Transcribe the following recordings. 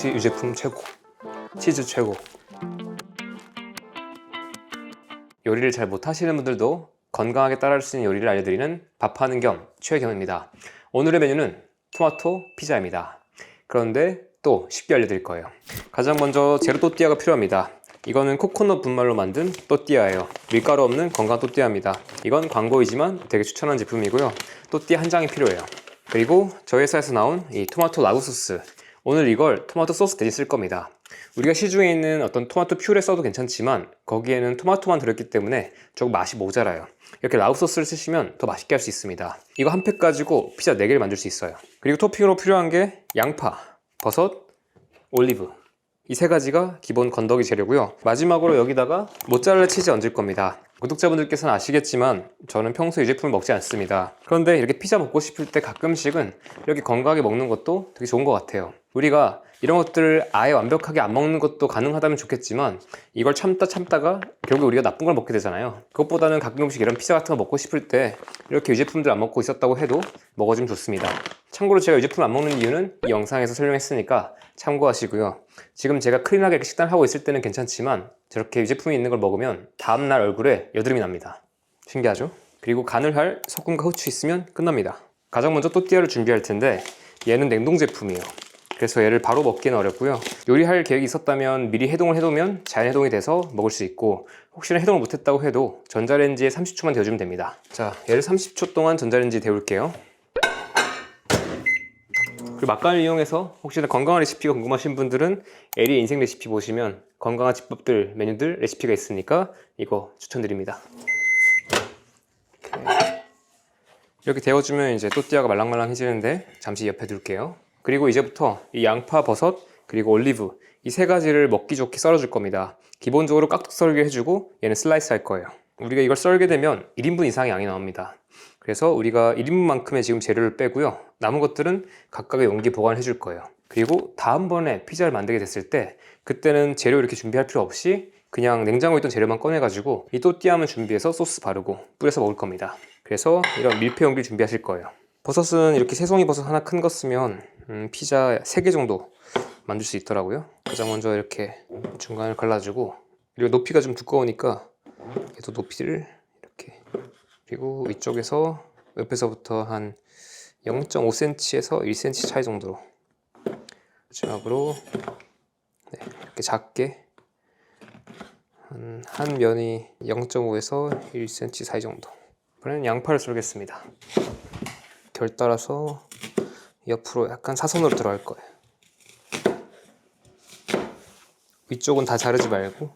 역시 이 제품 최고. 치즈 최고. 요리를 잘 못하시는 분들도 건강하게 따라할 수 있는 요리를 알려드리는 밥하는 겸 최경입니다. 오늘의 메뉴는 토마토 피자입니다. 그런데 또 쉽게 알려드릴 거예요. 가장 먼저 재료 또띠아가 필요합니다. 이거는 코코넛 분말로 만든 또띠아예요. 밀가루 없는 건강 또띠아입니다. 이건 광고이지만 되게 추천한 제품이고요. 또띠아 한 장이 필요해요. 그리고 저희 회사에서 나온 이 토마토 라구 소스. 오늘 이걸 토마토 소스 대신 쓸 겁니다. 우리가 시중에 있는 어떤 토마토 퓨레 써도 괜찮지만 거기에는 토마토만 들었기 때문에 조금 맛이 모자라요. 이렇게 라구 소스를 쓰시면 더 맛있게 할 수 있습니다. 이거 한 팩 가지고 피자 4개를 만들 수 있어요. 그리고 토핑으로 필요한 게 양파, 버섯, 올리브, 이 3가지가 기본 건더기 재료고요. 마지막으로 여기다가 모짜렐라 치즈 얹을 겁니다. 구독자분들께서는 아시겠지만 저는 평소에 이 제품을 먹지 않습니다. 그런데 이렇게 피자 먹고 싶을 때 가끔씩은 이렇게 건강하게 먹는 것도 되게 좋은 것 같아요. 우리가 이런 것들을 아예 완벽하게 안 먹는 것도 가능하다면 좋겠지만 이걸 참다가 결국 우리가 나쁜 걸 먹게 되잖아요. 그것보다는 가끔씩 이런 피자 같은 거 먹고 싶을 때 이렇게 유제품들 안 먹고 있었다고 해도 먹어주면 좋습니다. 참고로 제가 유제품 안 먹는 이유는 이 영상에서 설명했으니까 참고하시고요. 지금 제가 클린하게 이렇게 식단을 하고 있을 때는 괜찮지만 저렇게 유제품이 있는 걸 먹으면 다음날 얼굴에 여드름이 납니다. 신기하죠? 그리고 간을 할 소금과 후추 있으면 끝납니다. 가장 먼저 또띠아를 준비할 텐데 얘는 냉동 제품이에요. 그래서 얘를 바로 먹기는 어렵고요. 요리할 계획이 있었다면 미리 해동을 해두면 자연 해동이 돼서 먹을 수 있고, 혹시나 해동을 못했다고 해도 전자레인지에 30초만 데워주면 됩니다. 자, 얘를 30초 동안 전자레인지에 데울게요. 그리고 막간을 이용해서 혹시나 건강한 레시피가 궁금하신 분들은 에리의 인생 레시피 보시면 건강한 집밥들, 메뉴들, 레시피가 있으니까 이거 추천드립니다. 이렇게 데워주면 이제 또띠아가 말랑말랑해지는데 잠시 옆에 둘게요. 그리고 이제부터 이 양파, 버섯, 그리고 올리브 이 3가지를 먹기 좋게 썰어줄 겁니다. 기본적으로 깍둑 썰게 해주고 얘는 슬라이스 할 거예요. 우리가 이걸 썰게 되면 1인분 이상의 양이 나옵니다. 그래서 우리가 1인분만큼의 지금 재료를 빼고요. 남은 것들은 각각의 용기에 보관해 줄 거예요. 그리고 다음번에 피자를 만들게 됐을 때 그때는 재료 이렇게 준비할 필요 없이 그냥 냉장고에 있던 재료만 꺼내가지고 이 또띠아만 준비해서 소스 바르고 뿌려서 먹을 겁니다. 그래서 이런 밀폐 용기를 준비하실 거예요. 버섯은 이렇게 새송이 버섯 하나 큰 거 쓰면 피자 3개 정도 만들 수 있더라고요. 가장 먼저 이렇게 중간을 갈라주고, 그리고 높이가 좀 두꺼우니까 얘도 높이를 이렇게, 그리고 위쪽에서 옆에서부터 한 0.5cm에서 1cm 차이 정도로, 마지막으로 이렇게 작게 한 면이 0.5에서 1cm 사이 정도. 이번에는 양파를 썰겠습니다. 결 따라서 옆으로 약간 사선으로 들어갈 거예요. 위쪽은 다 자르지 말고.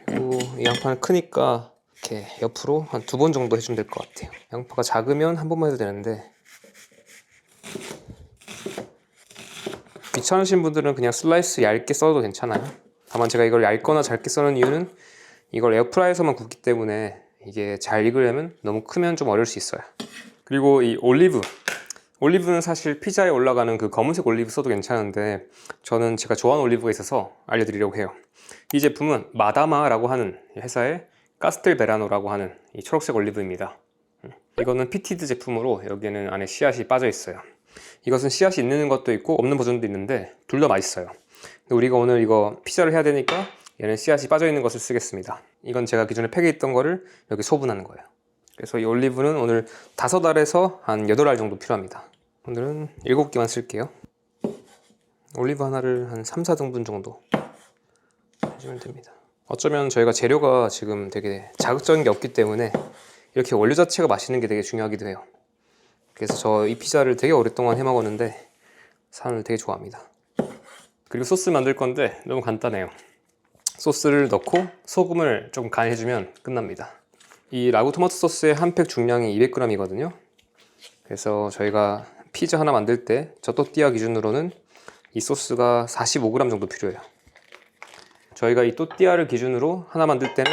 그리고 이 양파는 크니까 이렇게 옆으로 한 2번 정도 해주면 될 것 같아요. 양파가 작으면 한 번만 해도 되는데 귀찮으신 분들은 그냥 슬라이스 얇게 썰어도 괜찮아요. 다만 제가 이걸 얇거나 잘게 써는 이유는 이걸 에어프라이어에서만 굽기 때문에 이게 잘 익으려면 너무 크면 좀 어려울 수 있어요. 그리고 이 올리브는 사실 피자에 올라가는 그 검은색 올리브 써도 괜찮은데 저는 제가 좋아하는 올리브가 있어서 알려드리려고 해요. 이 제품은 마다마라고 하는 회사의 카스텔베라노라고 하는 이 초록색 올리브입니다. 이거는 피티드 제품으로 여기에는 안에 씨앗이 빠져 있어요. 이것은 씨앗이 있는 것도 있고 없는 버전도 있는데 둘 다 맛있어요. 근데 우리가 오늘 이거 피자를 해야 되니까 얘는 씨앗이 빠져 있는 것을 쓰겠습니다. 이건 제가 기존에 팩에 있던 거를 여기 소분하는 거예요. 그래서 이 올리브는 오늘 5알에서 한 8알 정도 필요합니다. 오늘은 7개만 쓸게요. 올리브 하나를 한 3, 4등분 정도 해주면 됩니다. 어쩌면 저희가 재료가 지금 되게 자극적인 게 없기 때문에 이렇게 원료 자체가 맛있는 게 되게 중요하기도 해요. 그래서 저 이 피자를 되게 오랫동안 해 먹었는데 사람들 되게 좋아합니다. 그리고 소스 만들 건데 너무 간단해요. 소스를 넣고 소금을 좀 간해주면 끝납니다. 이 라구 토마토 소스의 한 팩 중량이 200g이거든요. 그래서 저희가 피자 하나 만들 때 저 또띠아 기준으로는 이 소스가 45g 정도 필요해요. 저희가 이 또띠아를 기준으로 하나 만들 때는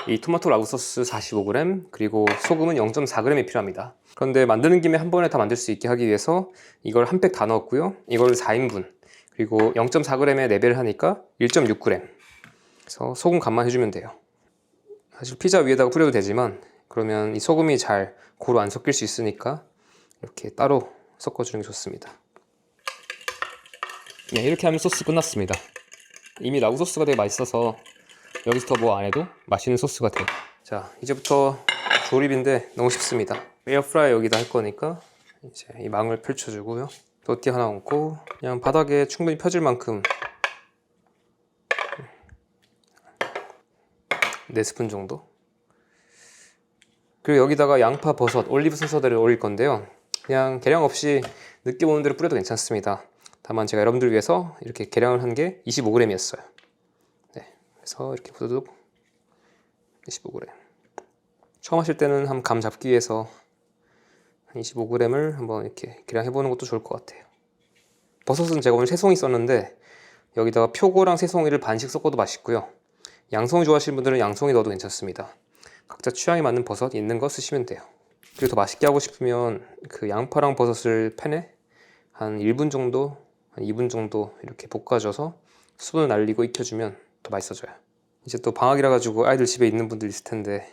이 토마토 라구 소스 45g 그리고 소금은 0.4g이 필요합니다. 그런데 만드는 김에 한 번에 다 만들 수 있게 하기 위해서 이걸 한 팩 다 넣었고요. 이걸 4인분 그리고 0.4g에 4배를 하니까 1.6g. 그래서 소금 간만 해주면 돼요. 사실 피자 위에다가 뿌려도 되지만 그러면 이 소금이 잘 고루 안 섞일 수 있으니까 이렇게 따로 섞어주는 게 좋습니다. 네, 이렇게 하면 소스 끝났습니다. 이미 라구 소스가 되게 맛있어서 여기서 더 뭐 안 해도 맛있는 소스가 돼요. 자, 이제부터 조립인데 너무 쉽습니다. 에어프라이어 여기다 할 거니까 이제 이 망을 펼쳐주고요. 또띠 하나 얹고 그냥 바닥에 충분히 펴질 만큼 4스푼 정도. 그리고 여기다가 양파, 버섯, 올리브 순서대로 올릴 건데요. 그냥 계량 없이 느낌 오는 대로 뿌려도 괜찮습니다. 다만 제가 여러분들 위해서 이렇게 계량을 한 게 25g이었어요. 네, 그래서 이렇게 후두둑 25g. 처음 하실 때는 한 감 잡기 위해서 25g을 한번 이렇게 계량해 보는 것도 좋을 것 같아요. 버섯은 제가 오늘 새송이 썼는데 여기다가 표고랑 새송이를 반씩 섞어도 맛있고요. 양송이 좋아하시는 분들은 양송이 넣어도 괜찮습니다. 각자 취향에 맞는 버섯 있는 거 쓰시면 돼요. 그리고 더 맛있게 하고 싶으면 그 양파랑 버섯을 팬에 한 1분 정도, 한 2분 정도 이렇게 볶아줘서 수분을 날리고 익혀주면 더 맛있어져요. 이제 또 방학이라 가지고 아이들 집에 있는 분들 있을 텐데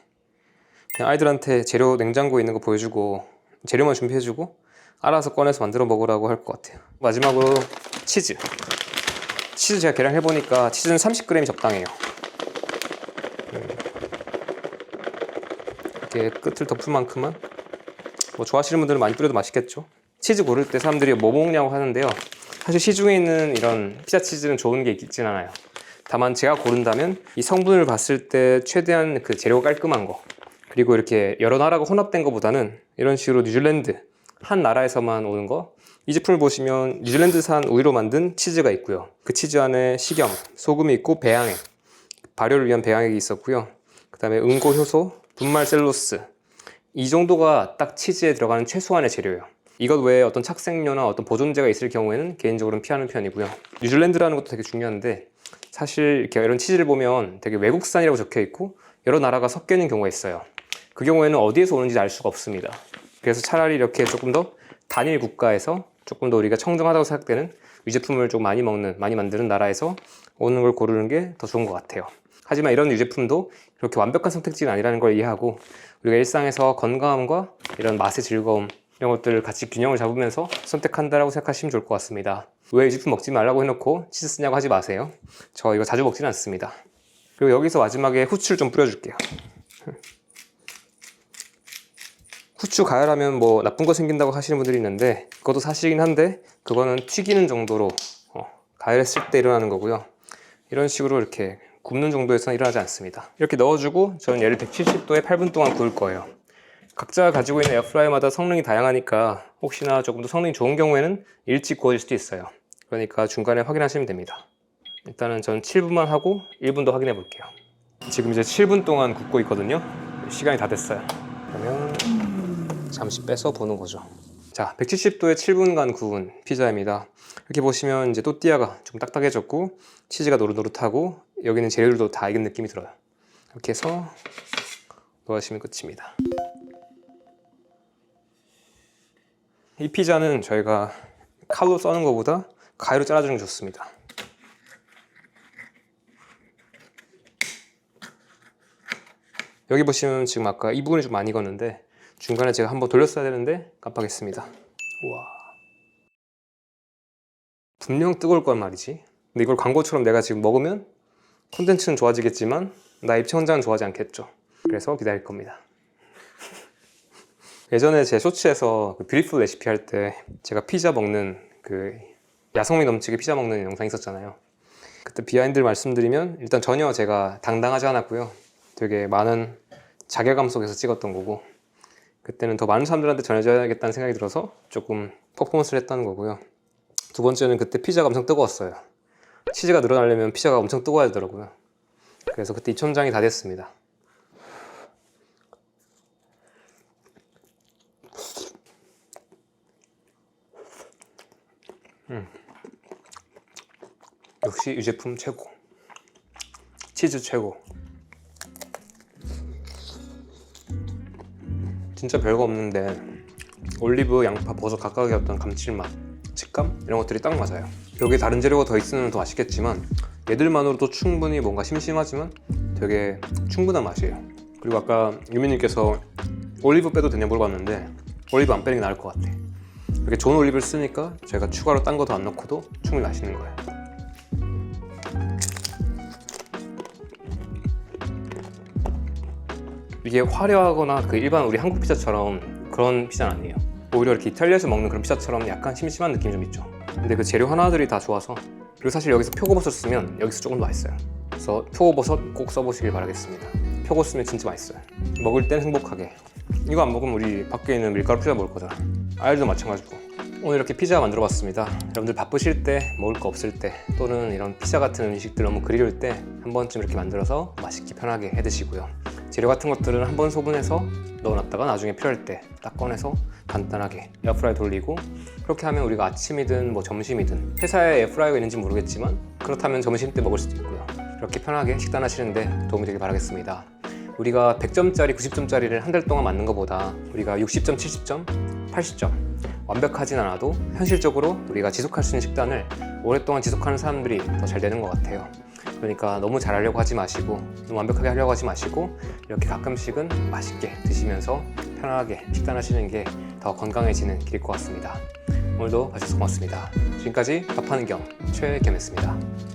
그냥 아이들한테 재료 냉장고에 있는 거 보여주고 재료만 준비해주고 알아서 꺼내서 만들어 먹으라고 할 것 같아요. 마지막으로 치즈 제가 계량해보니까 치즈는 30g이 적당해요. 이렇게 끝을 덮을 만큼만 뭐 좋아하시는 분들은 많이 뿌려도 맛있겠죠. 치즈 고를 때 사람들이 뭐 먹냐고 하는데요. 사실 시중에 있는 이런 피자 치즈는 좋은 게 있진 않아요. 다만 제가 고른다면 이 성분을 봤을 때 최대한 그 재료가 깔끔한 거, 그리고 이렇게 여러 나라가 혼합된 것보다는 이런 식으로 뉴질랜드 한 나라에서만 오는 거. 이 제품을 보시면 뉴질랜드산 우유로 만든 치즈가 있고요. 그 치즈 안에 식염, 소금이 있고 배양액, 발효를 위한 배양액이 있었고요. 그 다음에 응고 효소, 분말 셀로스, 이 정도가 딱 치즈에 들어가는 최소한의 재료예요. 이것 외에 어떤 착색료나 어떤 보존제가 있을 경우에는 개인적으로는 피하는 편이고요. 뉴질랜드라는 것도 되게 중요한데 사실 이렇게 이런 치즈를 보면 되게 외국산이라고 적혀 있고 여러 나라가 섞여 있는 경우가 있어요. 그 경우에는 어디에서 오는지 알 수가 없습니다. 그래서 차라리 이렇게 조금 더 단일 국가에서 조금 더 우리가 청정하다고 생각되는 유제품을 좀 많이 먹는, 많이 만드는 나라에서 오는 걸 고르는 게 더 좋은 것 같아요. 하지만 이런 유제품도 그렇게 완벽한 선택지는 아니라는 걸 이해하고 우리가 일상에서 건강함과 이런 맛의 즐거움 이런 것들을 같이 균형을 잡으면서 선택한다라고 생각하시면 좋을 것 같습니다. 왜 유제품 먹지 말라고 해놓고 치즈 쓰냐고 하지 마세요. 저 이거 자주 먹지는 않습니다. 그리고 여기서 마지막에 후추를 좀 뿌려줄게요. 후추 가열하면 뭐 나쁜 거 생긴다고 하시는 분들이 있는데 그것도 사실이긴 한데 그거는 튀기는 정도로 가열했을 때 일어나는 거고요. 이런 식으로 이렇게 굽는 정도에서는 일어나지 않습니다. 이렇게 넣어주고 저는 얘를 170도에 8분 동안 구울 거예요. 각자 가지고 있는 에어프라이어마다 성능이 다양하니까 혹시나 조금 더 성능이 좋은 경우에는 일찍 구워질 수도 있어요. 그러니까 중간에 확인하시면 됩니다. 일단은 전 7분만 하고 1분 더 확인해 볼게요. 지금 이제 7분 동안 굽고 있거든요. 시간이 다 됐어요. 그러면 잠시 빼서 보는 거죠. 자, 170도에 7분간 구운 피자입니다. 이렇게 보시면 이제 또띠아가 좀 딱딱해졌고 치즈가 노릇노릇하고 여기는 재료들도 다 익은 느낌이 들어요. 이렇게 해서 넣으시면 끝입니다. 이 피자는 저희가 칼로 써는 것보다 가위로 잘라주는 게 좋습니다. 여기 보시면 지금 아까 이 부분이 좀 많이 익었는데 중간에 제가 한번 돌렸어야 되는데 깜빡했습니다. 우와, 분명 뜨거울 건 말이지. 근데 이걸 광고처럼 내가 지금 먹으면 콘텐츠는 좋아지겠지만 나 입체 혼자는 좋아하지 않겠죠. 그래서 기다릴 겁니다. 예전에 제 쇼츠에서 그 뷰티풀 레시피 할 때 제가 피자 먹는 그 야성미 넘치게 피자 먹는 영상이 있었잖아요. 그때 비하인드를 말씀드리면 일단 전혀 제가 당당하지 않았고요. 되게 많은 자괴감 속에서 찍었던 거고 그때는 더 많은 사람들한테 전해줘야겠다는 생각이 들어서 조금 퍼포먼스를 했다는 거고요. 두 번째는 그때 피자가 엄청 뜨거웠어요. 치즈가 늘어나려면 피자가 엄청 뜨거워야 되더라고요. 그래서 그때 입천장이 다 됐습니다. 역시 유제품 최고, 치즈 최고. 진짜 별거 없는데 올리브, 양파, 버섯 각각의 어떤 감칠맛, 식감 이런 것들이 딱 맞아요. 여기 다른 재료가 더 있으면 더 맛있겠지만 얘들만으로도 충분히 뭔가 심심하지만 되게 충분한 맛이에요. 그리고 아까 유미님께서 올리브 빼도 되냐 물어봤는데 올리브 안 빼는 게 나을 것 같아. 이렇게 좋은 올리브를 쓰니까 제가 추가로 딴 거 더 안 넣고도 충분히 맛있는 거예요. 이게 화려하거나 그 일반 우리 한국 피자처럼 그런 피자는 아니에요. 오히려 이렇게 이탈리아에서 먹는 그런 피자처럼 약간 심심한 느낌이 좀 있죠. 근데 그 재료 하나들이 다 좋아서, 그리고 사실 여기서 표고버섯 쓰면 여기서 조금 더 맛있어요. 그래서 표고버섯 꼭 써보시길 바라겠습니다. 표고 쓰면 진짜 맛있어요. 먹을 땐 행복하게. 이거 안 먹으면 우리 밖에 있는 밀가루 피자 먹을 거잖아. 알도 마찬가지고. 오늘 이렇게 피자 만들어 봤습니다. 여러분들 바쁘실 때, 먹을 거 없을 때, 또는 이런 피자 같은 음식들 너무 그리울 때 한 번쯤 이렇게 만들어서 맛있게 편하게 해 드시고요. 재료 같은 것들은 한번 소분해서 넣어놨다가 나중에 필요할 때 딱 꺼내서 간단하게 에어프라이어 돌리고, 그렇게 하면 우리가 아침이든 뭐 점심이든, 회사에 에어프라이어가 있는지 모르겠지만 그렇다면 점심 때 먹을 수도 있고요. 이렇게 편하게 식단하시는데 도움이 되길 바라겠습니다. 우리가 100점짜리, 90점짜리를 한 달 동안 맞는 것보다 우리가 60점, 70점, 80점 완벽하진 않아도 현실적으로 우리가 지속할 수 있는 식단을 오랫동안 지속하는 사람들이 더 잘 되는 것 같아요. 그러니까 너무 잘하려고 하지 마시고, 너무 완벽하게 하려고 하지 마시고, 이렇게 가끔씩은 맛있게 드시면서 편하게 식단하시는 게 더 건강해지는 길일 것 같습니다. 오늘도 봐주셔서 고맙습니다. 지금까지 밥하는 겸 최겸이었습니다.